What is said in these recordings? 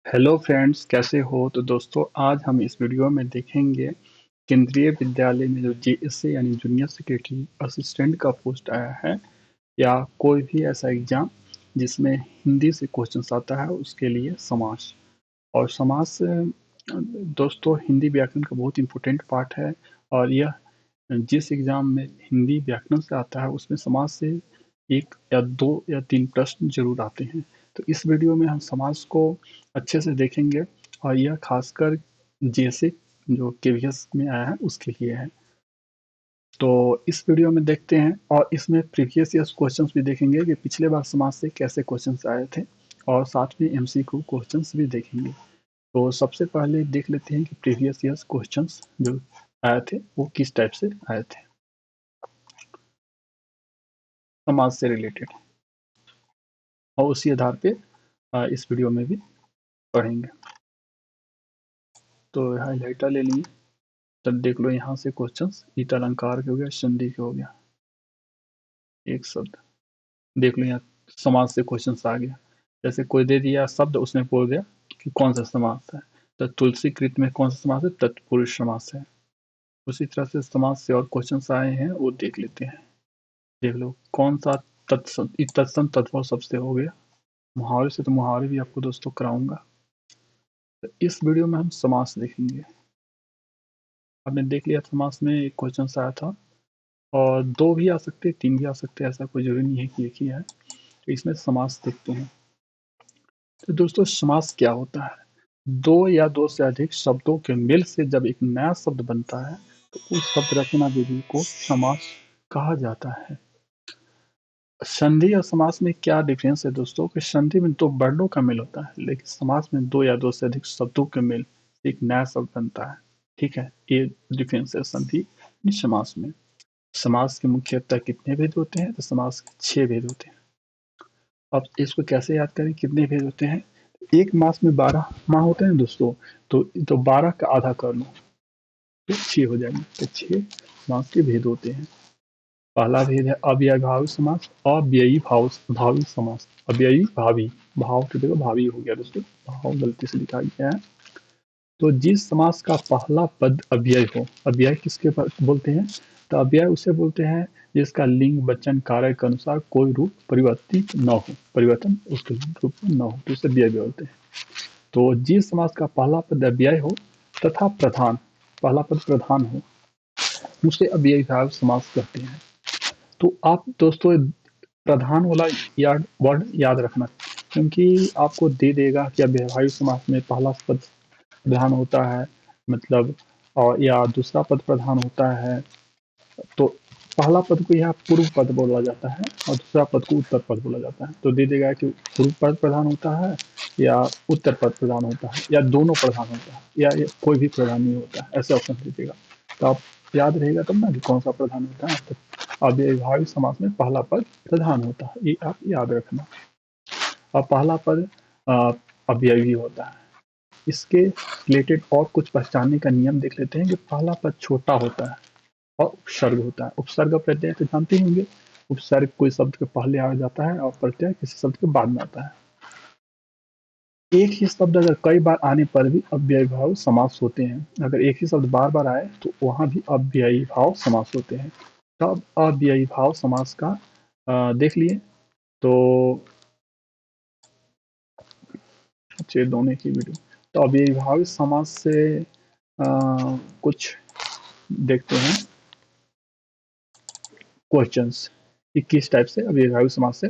Hello friends, कैसे हो? तो दोस्तों, आज हम इस वीडियो में देखेंगे केंद्रीय विद्यालय में जो जेएससी यानी जूनियर सेक्रेटरी असिस्टेंट का पोस्ट आया है या कोई भी ऐसा एग्जाम जिसमें हिंदी से क्वेश्चंस आता है उसके लिए समास। और समास दोस्तों हिंदी व्याकरण का बहुत इंपॉर्टेंट पार्ट है। और यह जिस एग्जाम में हिंदी व्याकरण से आता है उसमें समाज से एक या दो या तीन प्रश्न जरूर आते हैं। तो इस वीडियो में हम समाज को अच्छे से देखेंगे और यह खासकर जैसे जो केवीएस में आया है उसके लिए है। तो इस वीडियो में देखते हैं और इसमें प्रीवियस ईयर क्वेश्चंस भी देखेंगे कि पिछले बार समाज से कैसे क्वेश्चंस आए थे और साथ में एमसीक्यू क्वेश्चंस भी देखेंगे। तो सबसे पहले देख लेते हैं कि प्रीवियस ईयर क्वेश्चंस जो आए थे वो किस टाइप से आए थे समाज से रिलेटेड, और उसी आधार पे इस वीडियो में भी पढ़ेंगे। तो हाईलाइटर ले लिए, तब देख लो यहाँ से क्वेश्चंस ईट अलंकार के हो गया, संधि के हो गया, एक शब्द देख लो यहाँ समाज से क्वेश्चंस आ गया। जैसे कोई दे दिया शब्द, उसने बोल दिया कि कौन सा समास है। तो तुलसी कृत में कौन सा समास है? तत्पुरुष समास है। उसी तरह से समाज से और क्वेश्चंस आए हैं वो देख लेते हैं। देख लो कौन सा तत्सम तत्व सबसे हो गया। मुहावरे से तो मुहावरे भी आपको दोस्तों कराऊंगा। तो इस वीडियो में हम समास देखेंगे। आपने देख लिया समास में एक क्वेश्चन आया था, और दो भी आ सकते हैं, तीन भी आ सकते हैं, ऐसा कोई जरूरी नहीं है कि एक ही है। तो इसमें समास देखते हैं। तो दोस्तों समास क्या होता है? दो या दो से अधिक शब्दों के मेल से जब एक नया शब्द बनता है तो उस शब्द रचना विधि को समास कहा जाता है। संधि और समास में क्या डिफरेंस है दोस्तों? कि संधि में दो वर्णों का मेल होता है, लेकिन समास में दो या दो से अधिक शब्दों के मेल से एक नया शब्द बनता है। ठीक है, ये डिफरेंस है संधि समास में। समास के मुख्यतः कितने भेद होते हैं? तो समास के 6 भेद होते हैं। अब इसको कैसे याद करें कितने भेद होते हैं? एक मास में 12 माह होते हैं दोस्तों। तो 12 का आधा कर लो तो 6 हो जाएंगे। तो 6 मास के भेद होते हैं। पहला भेद है अव्ययी भावी समास, अव्ययी भावी समास। अव्ययी भावी, भाव की जगह भावी हो गया दोस्तों, भाव गलती से लिखा गया है। तो जिस समास का पहला पद अव्यय हो, अव्यय किसके बोलते हैं? तो अव्यय उसे बोलते हैं जिसका लिंग वचन कार्य के अनुसार कोई रूप परिवर्तित न हो, परिवर्तन उसके रूप में न हो, तो उसे अव्यय बोलते हैं। तो जिस समास का पहला पद अव्यय हो तथा प्रधान, पहला पद प्रधान हो, उसे अव्ययी भाव समास कहते हैं। तो आप दोस्तों प्रधान वाला वर्ड याद रखना, क्योंकि आपको दे देगा कि अव्ययभावी समास में पहला पद प्रधान होता है, मतलब, और या दूसरा पद प्रधान होता है। तो पहला पद को यहाँ पूर्व पद बोला जाता है और दूसरा पद को उत्तर पद बोला जाता है। तो दे देगा कि पूर्व पद प्रधान होता है या उत्तर पद प्रधान होता है या दोनों प्रधान होता है या कोई भी प्रधान नहीं होता है, ऐसे ऑप्शन दे देगा। तो आप याद रहेगा तब ना कि कौन सा प्रधान होता है। तो अव्ययभावी समास में पहला पद प्रधान होता है, ये आप याद रखना। और पहला पद अव्ययी होता है। इसके रिलेटेड और कुछ पहचानने का नियम देख लेते हैं कि पहला पद छोटा होता है और उपसर्ग होता है। उपसर्ग और प्रत्यय तो जानते ही होंगे। उपसर्ग कोई शब्द के पहले आ जाता है और प्रत्यय किसी शब्द के बाद में आता है। एक ही शब्द अगर कई बार आने पर भी अव्ययीभाव समास होते हैं। अगर एक ही शब्द बार बार आए तो वहां भी अव्ययीभाव समास होते हैं। तब अव्ययीभाव समास का देख लिए। तो अच्छे दोनों की वीडियो। तो अव्ययीभाव समास से कुछ देखते हैं क्वेश्चंस कि किस टाइप से अव्ययीभाव समास से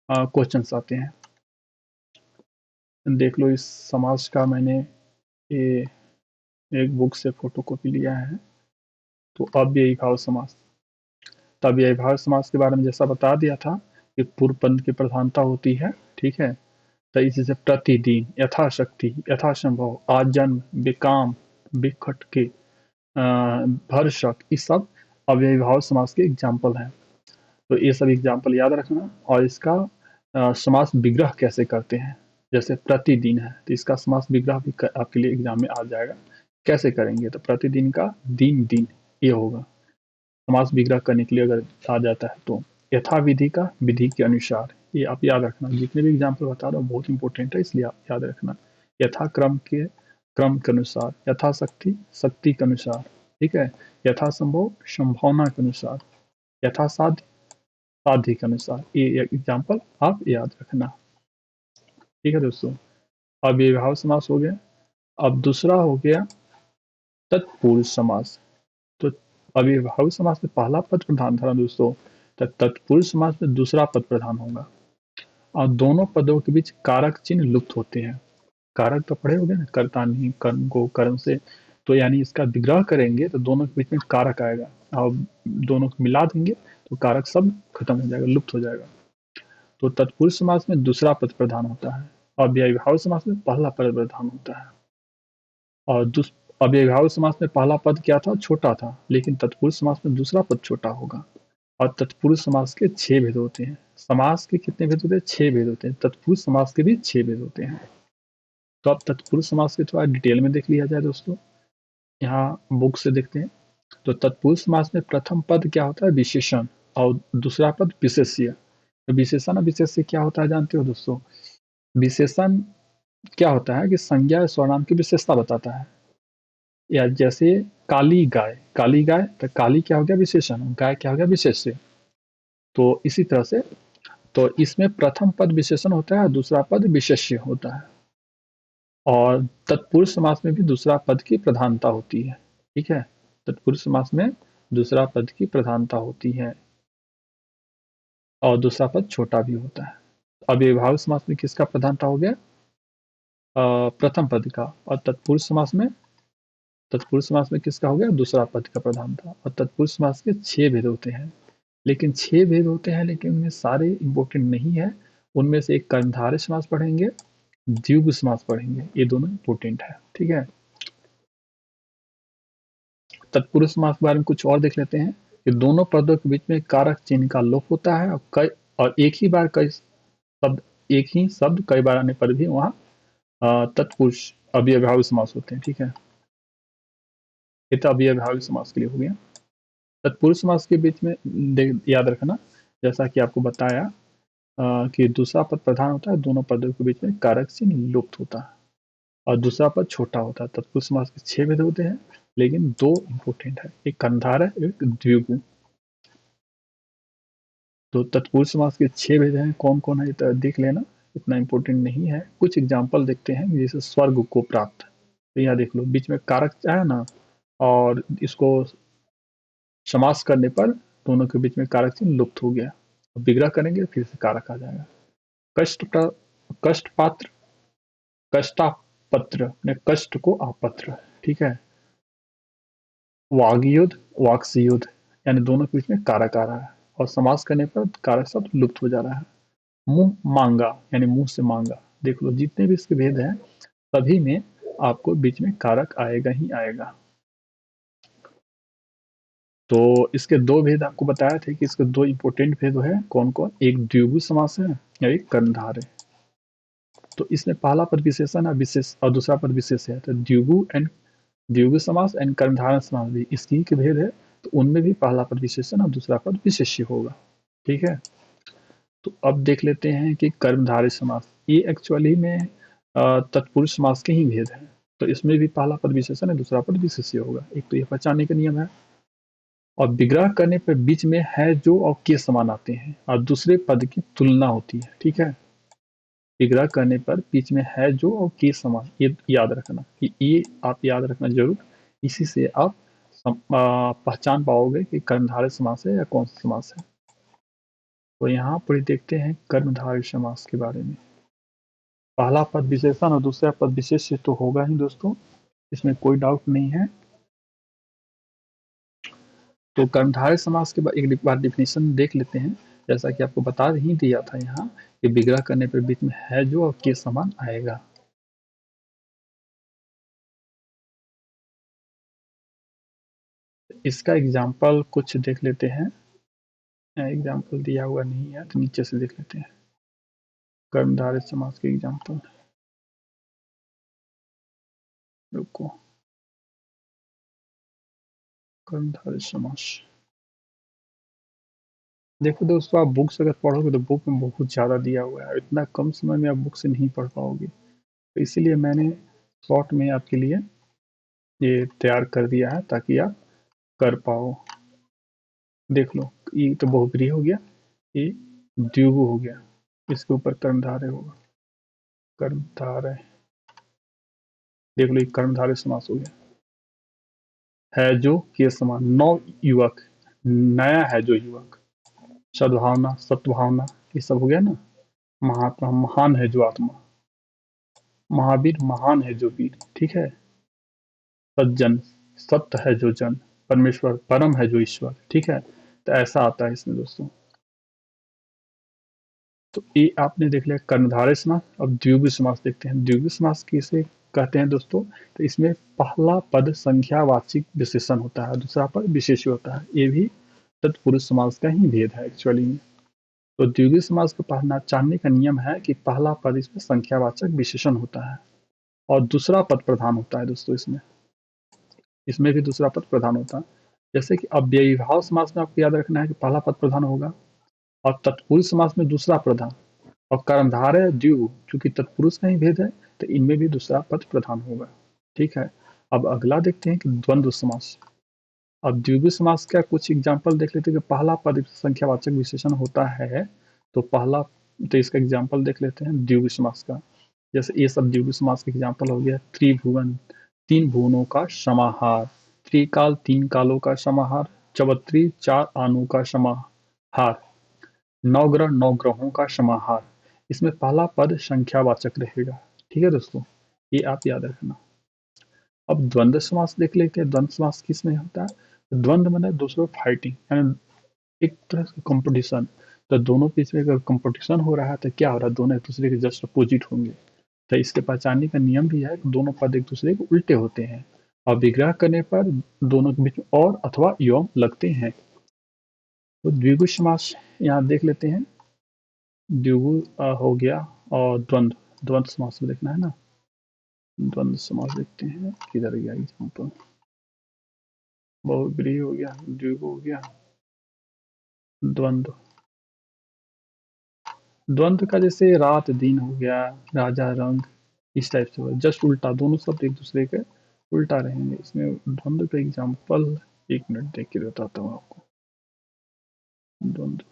क्वेश्चंस आते हैं। देख लो इस समास का मैंने ये एक बुक से फोटो कॉपी लिया है। तो अव्ययीभाव समास, तो अव्ययीभाव समास के बारे में जैसा बता दिया था कि पूर्व पद की प्रधानता होती है। ठीक है, तो इसी से प्रतिदिन, यथाशक्ति, यथासंभव, आजन्म, बेकाम, बिखटके, भरसक, ये सब अव्ययीभाव समास के एग्जाम्पल हैं। तो ये सब एग्जाम्पल याद रखना। और इसका समास विग्रह कैसे करते हैं, जैसे प्रतिदिन है तो इसका समास विग्रह भी आपके लिए एग्जाम में आ जाएगा। कैसे करेंगे? तो प्रतिदिन का दिन दिन ये होगा समास विग्रह करने के लिए अगर आ जाता है तो। यथा विधि का विधि के अनुसार, ये आप याद रखना। जितने भी एग्जाम्पल बता रहा हूँ बहुत इंपॉर्टेंट है, इसलिए आप याद रखना। यथाक्रम के क्रम के अनुसार, यथाशक्ति शक्ति के अनुसार, ठीक है, यथासंभव संभावना के अनुसार, यथासाध्य साध्य के अनुसार। ये एग्जाम्पल आप याद रखना, ठीक है दोस्तों। अब ये विभाव समास हो गया। अब दूसरा हो गया तत्पुरुष समास। तो अभी विभाव समास में पहला पद प्रधान था दोस्तों, तो तत्पुरुष समास में दूसरा पद प्रधान होगा और दोनों पदों के बीच कारक चिन्ह लुप्त होते हैं। कारक तो पढ़े होंगे ना, कर्ता नहीं कर्म को कर्म से, तो यानी इसका विग्रह करेंगे तो दोनों के बीच में कारक आएगा और दोनों को मिला देंगे तो कारक शब्द खत्म हो जाएगा, लुप्त हो जाएगा। तो तत्पुरुष समास में दूसरा पद प्रधान होता है, अव्ययीभाव समास में पहला पद प्रधान होता है। और अव्ययीभाव समास में पहला पद क्या था, छोटा था, लेकिन तत्पुरुष समास में दूसरा पद छोटा होगा। और तत्पुरुष समास के 6 भेद होते हैं। समास के कितने भेद होते हैं, 6 भेद होते हैं। तत्पुरुष समास के भी 6 भेद होते हैं। तो अब तत्पुरुष समास के थोड़ा डिटेल में देख लिया जाए दोस्तों, यहाँ बुक से देखते हैं। तो तत्पुरुष समास में प्रथम पद क्या होता है, विशेषण, और दूसरा पद विशेष्य। तो विशेषण और विशेष्य क्या होता है जानते हो दोस्तों। विशेषण क्या होता है कि संज्ञा या सर्वनाम की विशेषता बताता है। या जैसे काली गाय, काली गाय, तो काली क्या हो गया विशेषण, गाय क्या हो गया विशेष्य। तो इसी तरह से तो इसमें प्रथम पद विशेषण होता है, दूसरा पद विशेष्य होता है। और तत्पुरुष समास में भी दूसरा पद की प्रधानता होती है, ठीक है। तत्पुरुष समास में दूसरा पद की प्रधानता होती है और दूसरा पद छोटा भी होता है। अब विभाव समास में किसका प्रधानता हो गया, प्रथम पद का। और तत्पुरुष समास में किसका हो गया, दूसरा पद का प्रधानता। और तत्पुरुष समास के 6 भेद होते हैं, लेकिन 6 भेद होते हैं, लेकिन उनमें सारे इंपॉर्टेंट नहीं है। उनमें से एक कर्मधारय समास पढ़ेंगे, द्विगु समास पढ़ेंगे, ये दोनों इंपॉर्टेंट है, ठीक है। तत्पुरुष समास के बारे में कुछ और देख लेते हैं कि दोनों पदों के बीच में कारक चिन्ह का लोप होता है और एक ही बार कई शब्द, एक ही शब्द कई बार आने पर भी वहाँ तत्पुरुष अव्ययभावी समास होते हैं, ठीक है। ये तो अव्ययभावी समास के लिए हो गया। तत्पुरुष समास के बीच में याद रखना, जैसा कि आपको बताया कि दूसरा पद प्रधान होता है, दोनों पदों के बीच में कारक चिन्ह लुप्त होता है और दूसरा पद छोटा होता है। तत्पुरुष समास के 6 भेद होते हैं, लेकिन 2 इंपॉर्टेंट है, एक कर्मधारय, एक द्विगु। तो तत्पुरुष समास के 6 भेद हैं, कौन कौन है तो देख लेना, इतना इंपॉर्टेंट नहीं है। कुछ एग्जाम्पल देखते हैं, जैसे स्वर्ग को प्राप्त, तो यहाँ देख लो बीच में कारक है ना, और इसको समास करने पर दोनों के बीच में कारक चिन्ह लुप्त हो गया। विग्रह करेंगे फिर से कारक आ जाएगा। कष्ट पात्र, कष्टापत्र ने कष्ट को आपत्र, ठीक है। वागयुद्ध, वाक्सयुद्ध, यानी दोनों के बीच में कारक आ रहा है और समास करने पर कारक शब्द लुप्त हो जा रहा है। मुंह मांगा, यानी मुंह से मांगा। देख लो जितने भी इसके भेद हैं सभी में आपको बीच में कारक आएगा ही आएगा। तो इसके 2 भेद आपको बताया थे कि इसके 2 इंपॉर्टेंट भेद है, कौन कौन, एक द्विगु समास है या एक कर्णधार है। तो इसमें पहला पद विशेषण है, विशेष, और दूसरा पद विशेष है। तो द्विगु समास एंड कर्णधारय समास भी इसकी के भेद है, तो उनमें भी पहला पद विशेषण और दूसरा पद विशेष्य होगा, ठीक है। तो अब देख लेते हैं कि कर्मधारय समास, ये एक्चुअली में तत्पुरुष समास के ही भेद है। तो इसमें भी पहला पद विशेषण है, दूसरा पद विशेष्य होगा। एक तो ये पहचानने का नियम है। और विग्रह करने पर बीच में है जो और के समान आते हैं और दूसरे पद की तुलना होती है, ठीक है। विग्रह करने पर बीच में है जो और के समान, ये याद रखना, कि ये आप याद रखना जरूर। इसी से आप पहचान पाओगे कि कर्मधारय समास है या कौन सा समास है। तो यहाँ पर देखते हैं कर्मधारय समास के बारे में। पहला पद विशेषण और दूसरा पद विशेष्य तो होगा ही दोस्तों, इसमें कोई डाउट नहीं है। तो कर्मधारय समास के बाद एक बार डिफिनेशन देख लेते हैं। जैसा कि आपको बता ही दिया था यहाँ कि विग्रह करने पर बीच में है जो और के समान आएगा। इसका एग्जाम्पल कुछ देख लेते हैं। एग्जाम्पल दिया हुआ नहीं है तो नीचे से देख लेते हैं कर्मधारय समास के एग्जाम्पल। रुको, कर्मधारय समास देखो दोस्तों, आप बुक से अगर पढ़ोगे तो बुक में बहुत ज़्यादा दिया हुआ है, इतना कम समय में आप बुक से नहीं पढ़ पाओगे। तो इसीलिए मैंने शॉर्ट में आपके लिए ये तैयार कर दिया है ताकि आप कर पाओ। देख लो, ये तो बहुब्रीहि हो गया, ये द्विगु हो गया, इसके ऊपर कर्मधारय होगा, कर्मधारय। देख लो, ये कर्मधारय समास हो गया। है जो के समान, नव युवक, नया है जो युवक, सद्भावना, सत्भावना, ये सब हो गया ना। महात्मा, महान है जो आत्मा, महावीर, महान है जो वीर, ठीक है। सज्जन, सत्य है जो जन, परमेश्वर, परम है जो ईश्वर, ठीक है। तो ऐसा आता है इसमें दोस्तों। तो ये आपने देख लिया कर्णधारय समास। अब द्विगु समास देखते हैं। द्विगु समास किसे कहते हैं दोस्तों? तो इसमें पहला पद संख्यावाचक विशेषण होता है, दूसरा पद विशेष्य होता है। ये भी तत्पुरुष समास का ही भेद है एक्चुअली में। तो द्विगु समास को पढ़ना जानने का नियम है कि पहला पद इसमें संख्यावाचक विशेषण होता है और दूसरा पद प्रधान होता है दोस्तों। इसमें भी दूसरा पद प्रधान होता है। जैसे कि अव्ययीभाव समास में आपको याद रखना है कि पहला पद प्रधान होगा और तत्पुरुष समास में दूसरा प्रधान, और कर्मधारय द्विगु, चूंकि तत्पुरुष का ही भेद है तो इनमें भी दूसरा पद प्रधान होगा, ठीक है। अब अगला देखते हैं कि द्वंद्व समास। अब द्विगु समास का कुछ एग्जाम्पल देख लेते हैं कि पहला पद संख्यावाचक विशेषण होता है, तो पहला, तो इसका एग्जाम्पल देख लेते हैं द्विगु समास का। जैसे ये सब द्विगु समास का एग्जाम्पल हो गया। त्रिभुवन, तीन भुवनों का समाहार, त्रिकाल, तीन कालों का समाहार, चवत्री, चार आनों का समाहार, नवग्रह, नौ ग्रहों का समाहार। इसमें पहला पद संख्यावाचक रहेगा, ठीक है दोस्तों, ये आप याद रखना। अब द्वंद्व समास देख लेते हैं। द्वंद्व समास किसमें होता है? द्वंद्व माने दूसरों फाइटिंग, यानी एक तरह से कंपटीशन। तो दोनों बीच में अगर कंपटीशन हो रहा है तो क्या हो रहा है? दोनों एक दूसरे के जस्ट अपोजिट होंगे। तो इसके पहचानने का नियम भी है कि दोनों पद एक दूसरे के उल्टे होते हैं और विग्रह करने पर दोनों के बीच में और अथवा एवं लगते हैं। तो द्विगु समास यहाँ देख लेते हैं। द्विगु हो गया और द्वंद्व, द्वंद्व समास में देखना है ना। द्वंद्व समास देखते हैं, किधर गया एग्जाम्पल। बहुब्रीहि हो गया, द्विगु हो गया, द्वंद्व। द्वंद्व का जैसे रात दिन हो गया, राजा रंग, इस टाइप से होगा, जस्ट उल्टा, दोनों शब्द एक दूसरे के उल्टा रहेंगे। इसमें द्वंद्व का एग्जाम्पल, एक मिनट देख के बताता हूँ आपको। द्वंद्व,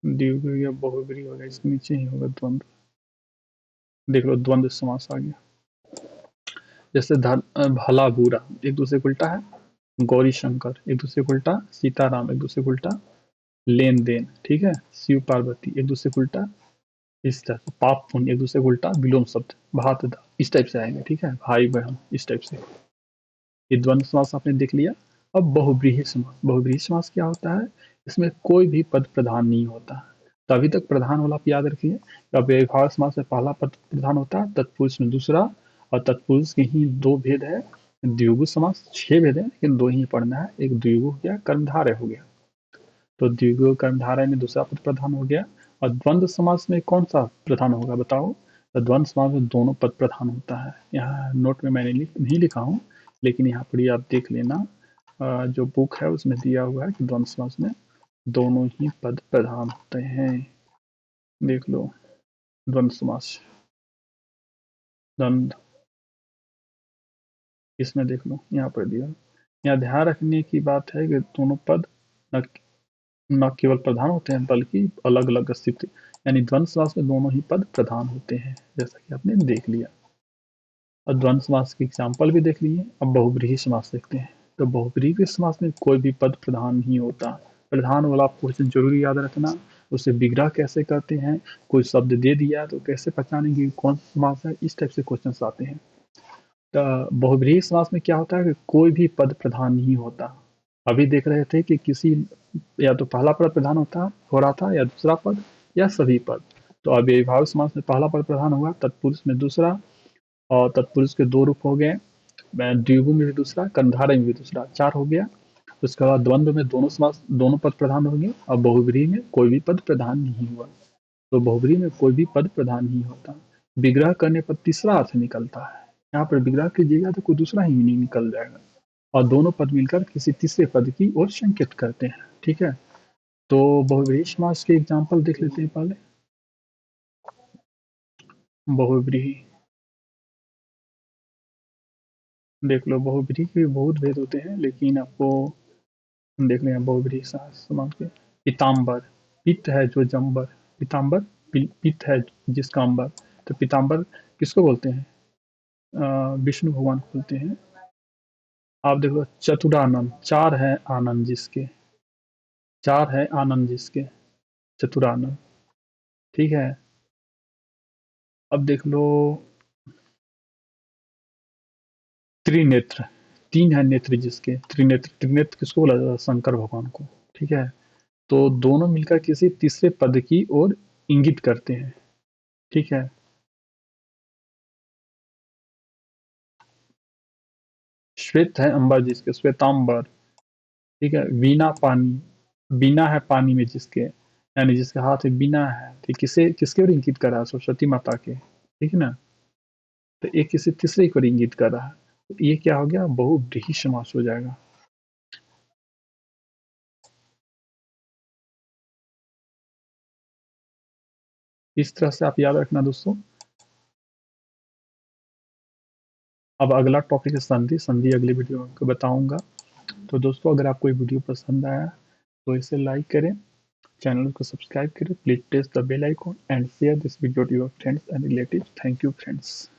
द्विगु हो गया, बहुब्रीहि हो गया, इसके नीचे ही होगा द्वंद्व। देख लो, द्वंद्व समास आ गया। जैसे भला बुरा एक दूसरे को उल्टा है, गौरी शंकर एक दूसरे को उल्टा, सीताराम एक दूसरे को उल्टा, लेन देन, ठीक है, शिव पार्वती एक दूसरे को उल्टा, इस तरह से पाप पुण्य एक दूसरे को उल्टा, विलोम शब्द, भात दा, इस टाइप से आएंगे, ठीक है, भाई बहन, इस टाइप से। ये द्वंद्व समास आपने देख लिया। अब बहुब्रीहि समास। बहुब्रीहि समास क्या होता है? इसमें कोई भी पद प्रधान नहीं होता। तो अभी तक प्रधान वाला आप याद रखिए। अव्ययीभाव समास में पहला पद प्रधान होता है, तत्पुरुष में दूसरा, और तत्पुरुष के ही दो भेद है। द्विगु समास 6 भेद है, लेकिन 2 ही पढ़ना है। एक द्विगु हो गया, कर्मधारय हो गया। तो द्विगु कर्मधारय में दूसरा पद प्रधान हो गया। और द्वंद्व समास में कौन सा प्रधान होगा बताओ? तो द्वंद्व समास में दोनों पद प्रधान होता है। यहाँ नोट में मैंने नहीं लिखा हूँ, लेकिन यहाँ पर आप देख लेना, जो बुक है उसमें दिया हुआ है कि द्वंद्व समास में दोनों ही पद प्रधान होते हैं। देख लो, द्वंद्व समास, द्वंद्व, इसमें देख लो, यहाँ पर दिया। यहाँ ध्यान रखने की बात है कि दोनों पद न न केवल प्रधान होते हैं बल्कि अलग अलग स्थिति, यानी द्वंद्व समास में दोनों ही पद प्रधान होते हैं, जैसा कि आपने देख लिया। और द्वंद्व समास के एग्जाम्पल भी देख लिए। अब बहुब्रीहि समास देखते हैं। तो बहुब्रीहि के समास में कोई भी पद प्रधान नहीं होता। प्रधान वाला क्वेश्चन जरूर याद रखना। उसे विग्रह कैसे करते हैं, कोई शब्द दे दिया तो कैसे पहचानेंगे कौन सा समास है, इस टाइप से क्वेश्चन आते हैं। तो बहुब्रीहि समास में क्या होता है कि कोई भी पद प्रधान नहीं होता। अभी देख रहे थे कि किसी, या तो पहला पद प्रधान होता हो रहा था, या दूसरा पद, या सभी पद। तो अव्ययीभाव समास में पहला पद प्रधान हुआ, तत्पुरुष में दूसरा, और तत्पुरुष के दो रूप हो गए, द्विगु में भी दूसरा, कर्मधारय में भी दूसरा, 4 हो गया। उसके बाद द्वंद्व में दोनों समास, दोनों पद प्रधान होंगे, और बहुब्रीहि में कोई भी पद प्रधान नहीं हुआ। तो बहुब्रीहि में कोई भी पद प्रधान नहीं होता। विग्रह करने पर तीसरा अर्थ निकलता है। यहाँ पर विग्रह कीजिएगा तो कोई दूसरा ही नहीं निकल जाएगा, और दोनों पद मिलकर किसी तीसरे पद की ओर संकेत करते हैं, ठीक है। तो बहुब्रीहि समास के एग्जाम्पल देख लेते हैं पहले। बहुव्रीहि। देख लो बहुव्रीहि के भी बहुत भेद होते हैं, लेकिन आपको देख लें बहुव्रीहि समास के। पीताम्बर, पित्त है जो जम्बर, पीताम्बर पित्त है जिसका अंबर। तो पीताम्बर किसको बोलते हैं? विष्णु भगवान को बोलते हैं। आप देखो चतुरानन, चार है आनंद जिसके, चार है आनंद जिसके, चतुरानन। ठीक है। अब देख लो त्रिनेत्र, तीन है नेत्र जिसके, त्रिनेत्र, त्रिनेत्र किसको बोला जाता है? शंकर भगवान को। ठीक है। तो दोनों मिलकर किसी तीसरे पद की ओर इंगित करते हैं। ठीक है। श्वेत है अंबर जिसके, श्वेतांबर। ठीक है। वीणा पानी, बीना है पानी में जिसके, यानी जिसके हाथ में बीना है, तो किसे किसके ओर इंगित कर रहा है? सरस्वती माता के। ठीक है ना। तो एक किसी तीसरे को इंगित कर रहा है, तो ये क्या हो गया? बहुव्रीहि समास हो जाएगा। इस तरह से आप याद रखना दोस्तों। अब अगला टॉपिक है संधि। संधि अगली वीडियो में आपको बताऊंगा। तो दोस्तों अगर आपको ये वीडियो पसंद आया तो इसे लाइक करें, चैनल को सब्सक्राइब करें, please press the bell icon and share this video to your friends and relatives. Thank you friends.